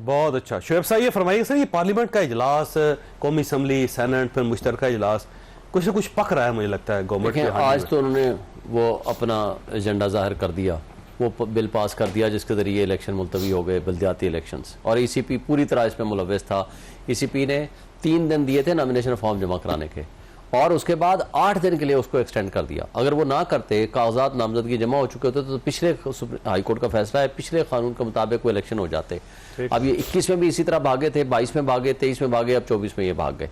बहुत अच्छा। शुएब साहब ये फरमाइए सर, ये पार्लियामेंट का इजलास, कौमी असम्बली, सेनेट, फिर मुश्तरका इजलास, कुछ ना कुछ पक रहा है मुझे लगता है गवर्नमेंट के। आज तो उन्होंने वो अपना एजेंडा जाहिर कर दिया, वो बिल पास कर दिया जिसके ज़रिए इलेक्शन मुलतवी हो गए, बल्दियाती इलेक्शंस, और ईसीपी पूरी तरह इसमें मुलव्वस था। ईसीपी ने 3 दिन दिए थे नॉमिनेशन फॉर्म जमा कराने के, और उसके बाद 8 दिन के लिए उसको एक्सटेंड कर दिया। अगर वो ना करते, कागजात नामजदगी जमा हो चुके होते तो पिछले हाईकोर्ट का फैसला है, पिछले कानून के मुताबिक वो इलेक्शन हो जाते। अब ये 21 में भी इसी तरह भागे थे, 22 में भागे, 23 में भागे, अब 24 में ये भाग गए।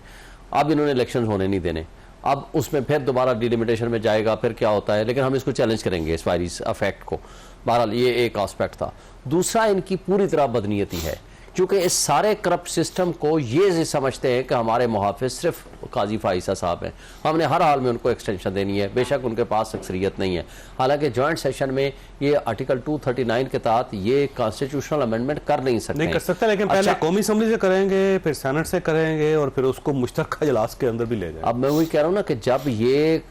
अब इन्होंने इलेक्शन होने नहीं देने, अब उसमें फिर दोबारा डिलिमिटेशन में जाएगा, फिर क्या होता है, लेकिन हम इसको चैलेंज करेंगे इस वायरस अफेक्ट को। बहरहाल ये एक आस्पेक्ट था। दूसरा, इनकी पूरी तरह बदनीयती है, क्योंकि इस सारे करप्ट सिस्टम को ये समझते हैं कि हमारे मुहाफिज सिर्फ काजी फाइसा साहब हैं, हमने हर हाल में उनको एक्सटेंशन देनी है, बेशक उनके पास अक्सरियत नहीं है। हालांकि जॉइंट सेशन में ये आर्टिकल 239 के तहत ये कॉन्स्टिट्यूशनल अमेंडमेंट कर नहीं सकते, नहीं कर सकते, लेकिन पहले कौमी असम्बली से करेंगे, फिर सेनेट से करेंगे, और फिर उसको मुश्तरका इजलास के अंदर भी ले जाए। अब मैं वही कह रहा हूँ ना कि जब ये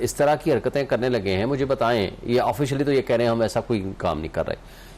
इस तरह की हरकतें करने लगे हैं, मुझे बताएं, ये ऑफिशियली तो ये कह रहे हैं हम ऐसा कोई काम नहीं कर रहे,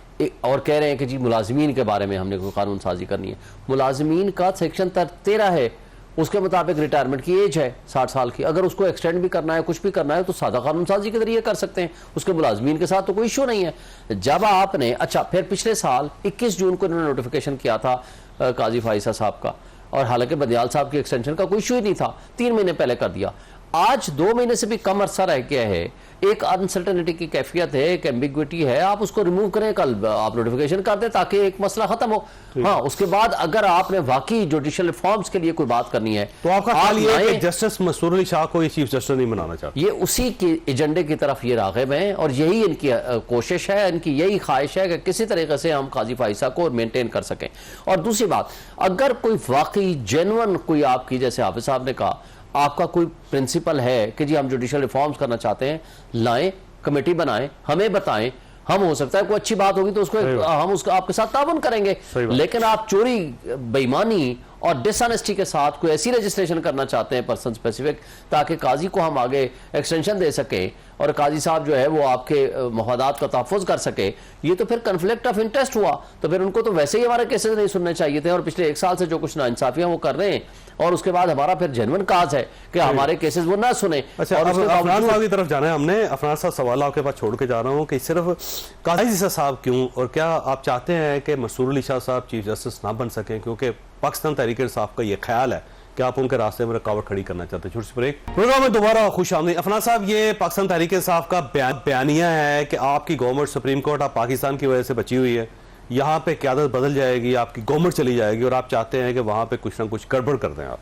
और कह रहे हैं कि जी मुलाजमीन के बारे में हमने कोई कानून साजी करनी है। मुलाजमीन का सेक्शन 13 है, उसके मुताबिक रिटायरमेंट की एज है 60 साल की। अगर उसको एक्सटेंड भी करना है, कुछ भी करना है, तो सादा कानून साजी के जरिए कर सकते हैं, उसके मुलाजमीन के साथ तो कोई इशू नहीं है। जब आपने अच्छा, फिर पिछले साल 21 जून को इन्होंने नोटिफिकेशन किया था काजी फाइसा साहब का, और हालांकि बदियाल साहब की एक्सटेंशन का कोई इशू ही नहीं था, 3 महीने पहले कर दिया। आज 2 महीने से भी कम अरसा रह गया है, एक अनसर्टेनिटी की कैफियत है, एक एम्बिग्विटी है, आप उसको रिमूव करें, कल आप नोटिफिकेशन कर दें ताकि एक मसला खत्म हो। हाँ, उसके बाद अगर आपने वाकई जुडिशियल रिफॉर्म्स के लिए कोई बात करनी है तो आपका ख्याल ये है कि जस्टिस मंसूर अली शाह को ये चीफ जस्टिस नहीं बनाना चाहते? ये उसी के एजेंडे की तरफ ये राग़िब हैं, और यही इनकी कोशिश है, इनकी यही ख्वाहिश है कि किसी तरीके से हम काजी फाइसा को मेंटेन कर सकें। और दूसरी बात, अगर कोई वाकई जेन्युइन कोई आपकी, जैसे हाफिज साहब ने कहा, आपका कोई प्रिंसिपल है कि जी हम जुडिशियल रिफॉर्म्स करना चाहते हैं, लाएं, कमेटी बनाएं, हमें बताएं, हम हो सकता है कोई अच्छी बात होगी तो उसको हम उसको आपके साथ ताबन करेंगे। लेकिन आप चोरी, बेईमानी और डिसऑनेस्टी के साथ कोई ऐसी रजिस्ट्रेशन करना चाहते हैं पर्सन स्पेसिफिक, ताकि काजी को हम आगे एक्सटेंशन दे सकें और काजी साहब जो है वो आपके मफादात का तहफ़्फ़ुज़ कर सके, ये तो फिर कन्फ्लिक्ट ऑफ इंटरेस्ट हुआ। तो फिर उनको तो वैसे ही हमारे केसेस नहीं सुनने चाहिए थे, और पिछले 1 साल से जो कुछ नाइंसाफियां वो कर रहे हैं, और उसके बाद हमारा फिर जेन्युइन काज है कि हमारे केसेस वो ना सुने। अच्छा, और अफनान साहब की तरफ जाना है हमने। अफनान साहब, सवाल आपके पास छोड़ के जा रहा हूँ कि सिर्फ काजी साहब क्यों, और क्या आप चाहते हैं कि मंसूर अली शाह साहब चीफ जस्टिस ना बन सकें, क्योंकि पाकिस्तान तहरीक इंसाफ का ये ख्याल है कि आप उनके रास्ते में रुकावट खड़ी करना चाहते हैं? छोटी सी ब्रेक, प्रोग्राम में दोबारा खुश आमदीद। अफनान साहब, ये पाकिस्तान तहरीक इंसाफ का बयानिया है कि आपकी गवर्नमेंट, सुप्रीम कोर्ट आप पाकिस्तान की वजह से बची हुई है, यहाँ पे क़यादत बदल जाएगी, आपकी गवर्नमेंट चली जाएगी, और आप चाहते हैं कि वहाँ पे कुछ ना कुछ गड़बड़ कर दें आप।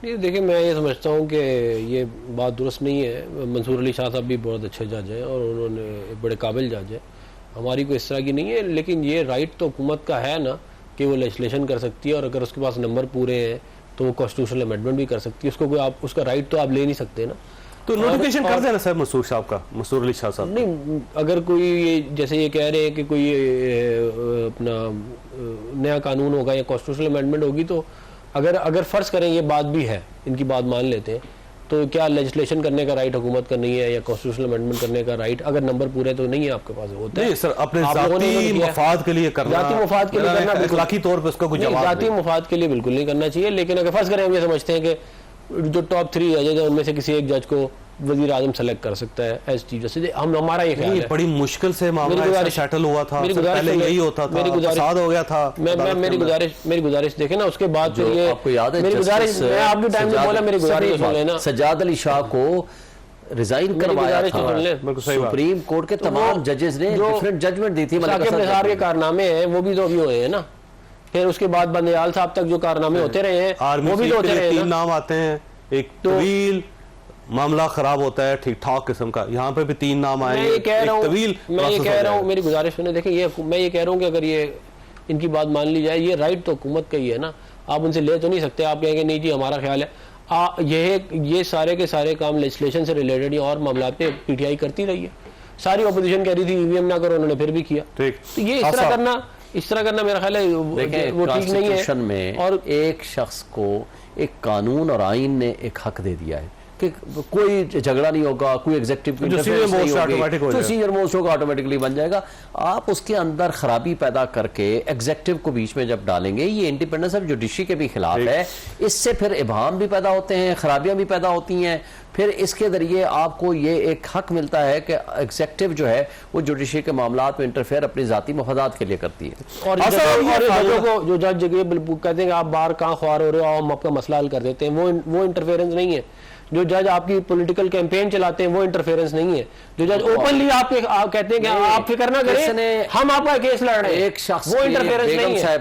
नहीं, देखिए, मैं ये समझता हूँ कि ये बात दुरुस्त नहीं है। मंसूर अली शाह साहब भी बहुत अच्छे जज हैं और उन्होंने बड़े काबिल जज हैं, हमारी कोई इस तरह की नहीं है। लेकिन ये राइट तो हुकूमत का है ना कि वो लेजिस्लेशन कर सकती है, और अगर उसके पास नंबर पूरे हैं तो वो कॉन्स्टिट्यूशनल अमेंडमेंट भी कर सकती है। उसको कोई आप उसका राइट तो आप ले नहीं सकते ना। तो नोटिफिकेशन कर देना सर मंसूर साहब का, मंसूर अली शाह साहब। नहीं, अगर कोई ये जैसे ये कह रहे हैं कि कोई अपना नया कानून होगा या कॉन्स्टिट्यूशनल अमेंडमेंट होगी, तो अगर फर्ज करें ये बात भी है, इनकी बात मान लेते हैं, तो क्या लेजिस्लेशन करने का राइट हुकूमत का नहीं है, या कॉन्स्टिट्यूशनल अमेंडमेंट करने का राइट अगर नंबर पूरे तो नहीं है आपके पास? होता है सर, अपने जाती मफाद के लिए करना, जाती मफाद के लिए करना, इखलाकी तौर पे उसका कुछ जवाब, जाती मफाद के लिए बिल्कुल नहीं करना चाहिए। लेकिन अगर फर्ज करें हम ये समझते हैं कि जो टॉप 3 जजेज हैं उनमें से किसी एक जज को वजीर आजम सेलेक्ट कर सकता है एज चीफ जस्टिस, हमारा ये ख्याल है। बड़ी मुश्किल से मामला सेटल हुआ था, पहले यही होता था, फसाद हो गया था। मेरी गुजारिश देखें ना, उसके बाद फिर ये आपको याद है, मेरी गुजारिश, मैं आपके टाइम में बोला, मेरी गुजारिश सुन लेना, सज्जाद अली शाह को रिजाइन करवाया था, सुप्रीम कोर्ट के तमाम जजेस ने डिफरेंट जजमेंट दी थी। के कारनामे हैं वो भी तो अभी हुए हैं ना, फिर उसके बाद बंदयाल साहब तक जो कारनामे होते रहे हैं वो भी तो होते रहे हैं। 3 नाम आते हैं, एक तवील मामला खराब होता है ठीक ठाक किस्म का, यहाँ पे भी 3 नाम आए। मैं ये कह रहा हूँ, मेरी गुजारिश सुने, देखें, ये मैं ये कह रहा हूँ कि अगर ये इनकी बात मान ली जाए, ये राइट तो हुकूमत का ही है ना, आप उनसे ले तो नहीं सकते। आप कहेंगे नहीं जी हमारा ख्याल है, ये सारे के सारे काम लेजिस्लेशन से रिलेटेड या और मामला पे पीटीआई करती रही है। सारी अपोजिशन कह रही थी ईवीएम ना करो, उन्होंने फिर भी किया। तो ये इस तरह करना मेरा ख्याल है वो ठीक नहीं है। और एक शख्स को एक कानून और आइन ने एक हक दे दिया है कि कोई झगड़ा नहीं होगा, कोई एग्जीक्यूटिव जो सीनियर मोस्ट ऑटोमेटिक हो जो जाए। सीनियर मोस्ट होगा ऑटोमेटिकली बन जाएगा। आप उसके अंदर खराबी पैदा करके एग्जीक्यूटिव को बीच में जब डालेंगे, ये इंडिपेंडेंस ऑफ जुडिशरी के भी खिलाफ है। इससे फिर इबाहम भी पैदा होते हैं, खराबियां भी पैदा होती हैं। फिर इसके जरिए आपको ये एक हक मिलता है कि एग्जीक्यूटिव जो है वो जुडिशरी के मामलात में इंटरफेयर अपनी जाती मफादात के लिए करती है। और जो जज जगह कहते हैं कि आप बाहर कहाँ ख्वार हो रहे हो, हम आपका मसला हल कर देते हैं, वो इंटरफेरेंस नहीं है। जो जज आपकी पॉलिटिकल कैंपेन चलाते हैं वो इंटरफेरेंस नहीं है। जो जज ओपनली आप कहते हैं कि आप फिक्र ना करें, हम आपका केस लड़ रहे हैं, एक शख्स वो इंटरफेरेंस नहीं है।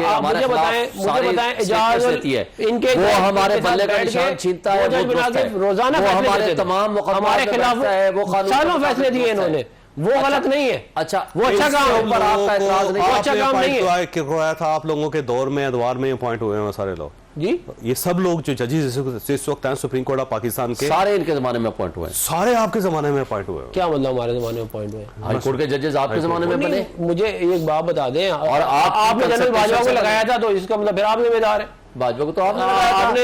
आप मुझे बताएं इजाजत इनके वो हमारे बल्ले का निशान छीनता है, रोजाना हमारे तमाम हमारे खिलाफ सालों फैसले दिए इन्होंने, वो गलत नहीं है। अच्छा, वो अच्छा काम है, पर आपका एतराज नहीं, वो अच्छा काम नहीं है। करवाया था आप लोगों के दौर में, अदवार में अपॉइंट हुए हैं सारे लोग जी। ये सब लोग जो जजेस इस वक्त हैं सुप्रीम कोर्ट ऑफ पाकिस्तान के, सारे इनके जमाने में अपॉइंट हुए हैं। सारे आपके जमाने में अपॉइंट हुए हैं। क्या मतलब हमारे जमाने में अपॉइंट हुए? हाई कोर्ट के जजेस आपके जमाने में बने? मुझे एक बात बता दें, और आपने जनरल बाजवा को लगाया था, तो इसका मतलब फिर आप जिम्मेदार है। भाजपा को तो आपने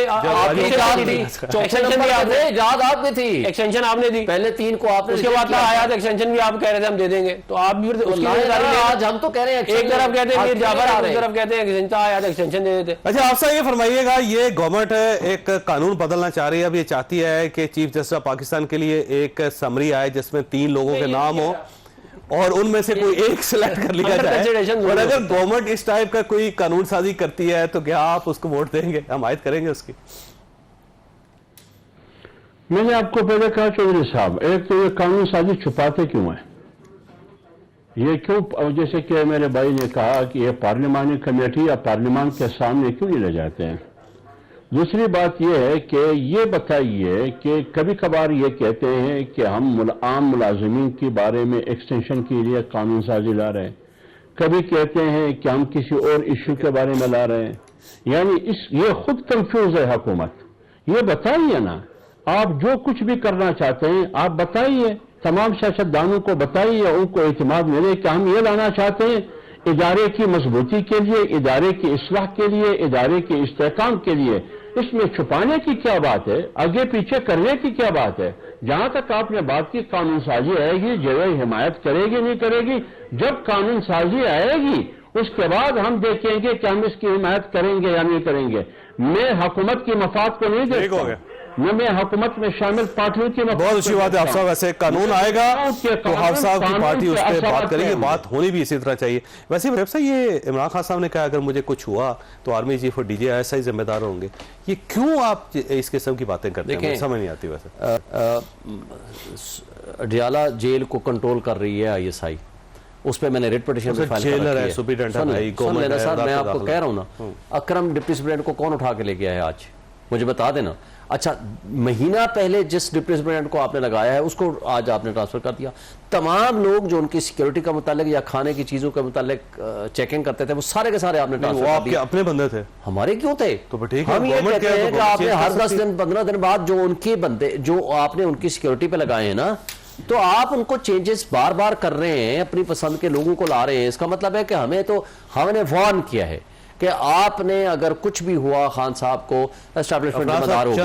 याद आपने थी, एक्सटेंशन आपने दी, पहले 3 को आपने, उसके बाद आया था एक्सटेंशन भी आप कह रहे थे हम दे देंगे, तो आप भी आज हम तो कह रहे हैं एक तरफ कहते हैं मीर जाफर, एक तरफ कहते हैं एक्सटेंशन दे देते। अच्छा, आपसे ये फरमाइएगा, ये गवर्नमेंट एक कानून बदलना चाह रही है, अब ये चाहती है कि चीफ जस्टिस ऑफ पाकिस्तान के लिए एक समरी आए जिसमें 3 लोगों के नाम हो और उनमें से कोई एक सिलेक्ट कर लिया जाए। और अगर गवर्नमेंट इस टाइप का कोई कानून साजी करती है तो क्या आप उसको वोट देंगे, हमायत करेंगे उसकी? मैंने आपको पहले कहा चौधरी साहब, एक तो ये कानून साजी छुपाते क्यों है, ये क्यों, जैसे कि मेरे भाई ने कहा कि ये पार्लिमानी कमेटी या पार्लिमान के सामने क्यों नहीं ले जाते हैं। दूसरी बात यह है कि ये बताइए कि कभी कभार ये कहते हैं कि हम आम मुलाजिमीन के बारे में एक्सटेंशन के लिए कानून साजी ला रहे हैं, कभी कहते हैं कि हम किसी और इश्यू के बारे में ला रहे हैं, यानी ये खुद कंफ्यूज है हुकूमत। ये बताइए ना, आप जो कुछ भी करना चाहते हैं आप बताइए, तमाम सियासतदानों को बताइए, उनको एतमाद मिले कि हम ये लाना चाहते हैं इदारे की मजबूती के लिए, इदारे की इस्लाह के लिए, इदारे के इस्तेहकाम के लिए। इसमें छुपाने की क्या बात है, आगे पीछे करने की क्या बात है? जहां तक आपने बात की कानून साजी आएगी, जगह हिमायत करेगी नहीं करेगी, जब कानून साजी आएगी उसके बाद हम देखेंगे कि हम इसकी हिमायत करेंगे या नहीं करेंगे। मैं हुकूमत की मफाद को नहीं देखता, न मैं हुकूमत में शामिल पार्टियों की। बहुत अच्छी बात है आप साहब, वैसे कानून आएगा तो आप साहब की पार्टी उस पर बात करेगी, बात होनी भी इसी तरह चाहिए। वैसे साहब, ये इमरान खान साहब ने कहा अगर मुझे कुछ हुआ तो आर्मी चीफ और DGI जिम्मेदार होंगे, ये क्यों आप इस किस्म की बातें करते हैं, समझ नहीं आती। वैसे अडियाला जेल को कंट्रोल कर रही है ISI, उस पर मैंने रेड पिटीशन फाइल जेलर है, सुपरिटेंडेंट है, गवर्नमेंट है। सर मैं आपको कह रहा हूं ना, अकरम डिप्टी सुपरिटेंडेंट को कौन उठा के ले गया है आज, मुझे बता देना। अच्छा, महीना पहले जिस डिप्टी सुपरिटेंडेंट को आपने लगाया है उसको आज आपने ट्रांसफर कर दिया। तमाम लोग जो उनकी सिक्योरिटी का मुतालिक या खाने की चीजों के मुतालिक चेकिंग करते थे वो सारे के सारे आपने ट्रांसफर कर दिया। अपने बंदे थे, हमारे क्यों थे? तो ठीक है, हम ये कहते हैं कि आपने हर 10 दिन 15 दिन बाद जो उनके बंदे जो आपने उनकी सिक्योरिटी पे लगाए हैं ना, तो आप उनको चेंजेस बार बार कर रहे हैं, अपनी पसंद के लोगों को ला रहे हैं। इसका मतलब है कि हमने वार्न किया है कि आपने अगर कुछ भी हुआ खान साहब को एस्टैब्लिशमेंट जिम्मेदार होगी,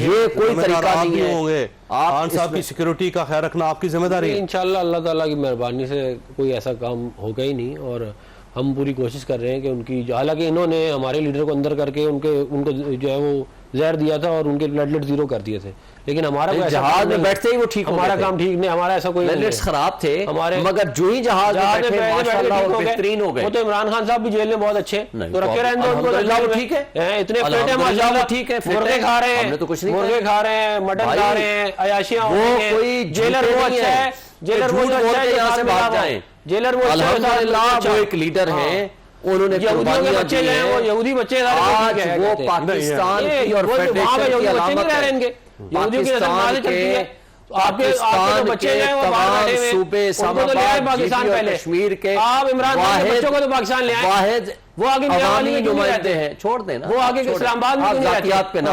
ये कोई तरीका नहीं है। खान साहब की सिक्योरिटी का ख्याल रखना आपकी जिम्मेदारी है। इंशाल्लाह अल्लाह ताला की मेहरबानी से कोई ऐसा काम होगा ही नहीं, और हम पूरी कोशिश कर रहे हैं कि उनकी, हालांकि इन्होंने हमारे लीडर को अंदर करके उनको जो है वो जहर दिया था और उनके प्लेटलेट 0 कर दिए थे, लेकिन हमारा जहाज में बैठते ही वो ठीक, हमारा काम ठीक नहीं, हमारा ऐसा कोई प्लेटलेट्स खराब थे हमारे, मगर जो ही जहाज में बैठे माशाल्लाह वो बेहतरीन हो गए। वो तो इमरान खान साहब भी जेल में बहुत अच्छे, तो रखे रहने दो उनको, ठीक है, इतने प्लेट है माशाल्लाह, ठीक है, मुर्गे खा रहे हैं, तो कुछ नहीं, मुर्गे खा रहे हैं, मटन खा रहे हैं, अयाशियां हो रही हैं। कोई जेलर वो अच्छा है, जेलर वो अच्छा है, यहाँ से भाग जाए, जेलर वो अल्हम्दुलिल्लाह वो एक लीडर है, उन्होंने बच्चे वो यहूदी बच्चे आज वो पाकिस्तान की और फेडरेशन की अलामत है। पाकिस्तान के बच्चे तमाम सूबे पाकिस्तान पहले कश्मीर के आप इमरान खान के बच्चों को तो पाकिस्तान ले आए, वाहिद वो आगे नुमाइंदे हैं, छोड़ देना, वो आगे इस्लामाबाद में जातियात पे ना